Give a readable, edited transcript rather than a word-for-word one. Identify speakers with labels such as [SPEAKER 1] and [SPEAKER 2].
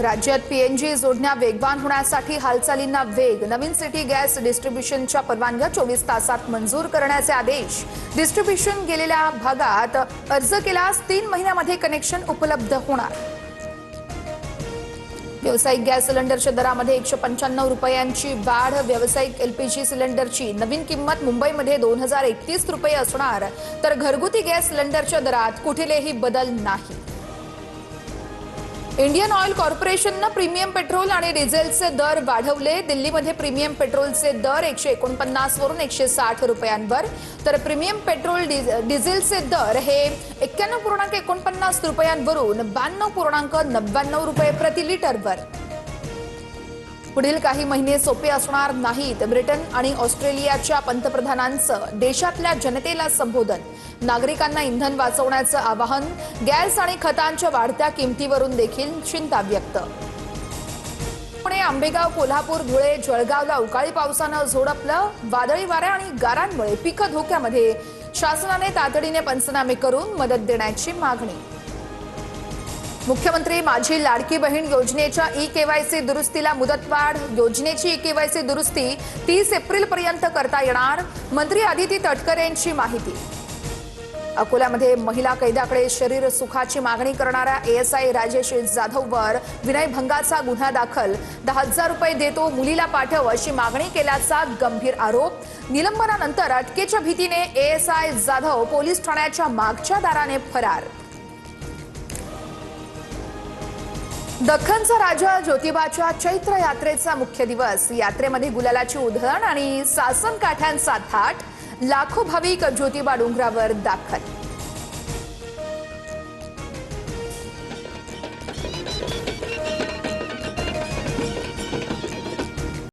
[SPEAKER 1] राज्यात पीएनजी जोडण्या वेगवान होण्यासाठी हालचालींना वेग। नवीन सिटी गॅस डिस्ट्रीब्युशनच्या परवानग्या 24 तासात मंजूर करण्याचे आदेश। डिस्ट्रीब्युशन गेलेल्या भागात अर्ज केल्यास 3 महिन्यामध्ये कनेक्शन उपलब्ध होणार। व्यावसायिक गॅस सिलेंडरच्या दरामध्ये 195 रुपयांची वाढ। व्यावसायिक एलपीजी सिलेंडरची नवीन किंमत मुंबईमध्ये 2031 रुपये असणार, तर घरगुती गॅस सिलेंडरच्या दरात कुठलेही बदल नाही। इंडियन ऑइल कॉर्पोरेशनने प्रीमियम पेट्रोल आणि डिझेलचे दर वाढवले। दिल्लीमध्ये प्रीमियम पेट्रोलचे दर 149 वरून 160 रुपयांवर, तर प्रीमियम पेट्रोल डिझेलचे दर हे 91.49 रुपयांवरून 92.99 रुपये प्रति लिटरवर। पुढील काही महिने सोपे असणार नाहीत। ब्रिटन आणि ऑस्ट्रेलियाच्या पंतप्रधानांचं देशातल्या जनतेला संबोधन। नागरिकांना इंधन वाचवण्याचं आवाहन। गॅस आणि खतांच्या वाढत्या किमतीवरून देखील चिंता व्यक्त। पुणे, आंबेगाव, कोल्हापूर, धुळे, जळगावला अवकाळी पावसानं झोडपलं। वादळी वारे आणि गारांमुळे पिकं धोक्यामध्ये। शासनाने तातडीने पंचनामे करून मदत देण्याची मागणी। मुख्यमंत्री माझी लाडकी बहीण योजनेच्या ई-केवायसी दुरुस्तीला मुदतवाढ। योजनेची ई-केवायसी दुरुस्ती 30 एप्रिलपर्यंत करता येणार। मंत्री आदिती तटकरे यांची माहिती। अकोल्यामध्ये महिला कैद्याकडे शरीर सुखाची मागणी करणाऱ्या एएसआय राजेश जाधववर विनयभंगाचा गुन्हा दाखल। 10,000 रुपये देतो, मुलीला पाठव अशी मागणी केल्याचा गंभीर आरोप। निलंबनानंतर अटकेच्या भीतीने एएसआय जाधव पोलीस ठाण्याच्या मागच्या दाराने फरार। दख्खनचा राजा ज्योतिबाच्या चैत्र यात्रेचा मुख्य दिवस। यात्रेमध्ये गुलालाची उधळण आणि सासन काठ्यांचा थाट। लाखो भाविक ज्योतिबा डोंगरावर दाखल।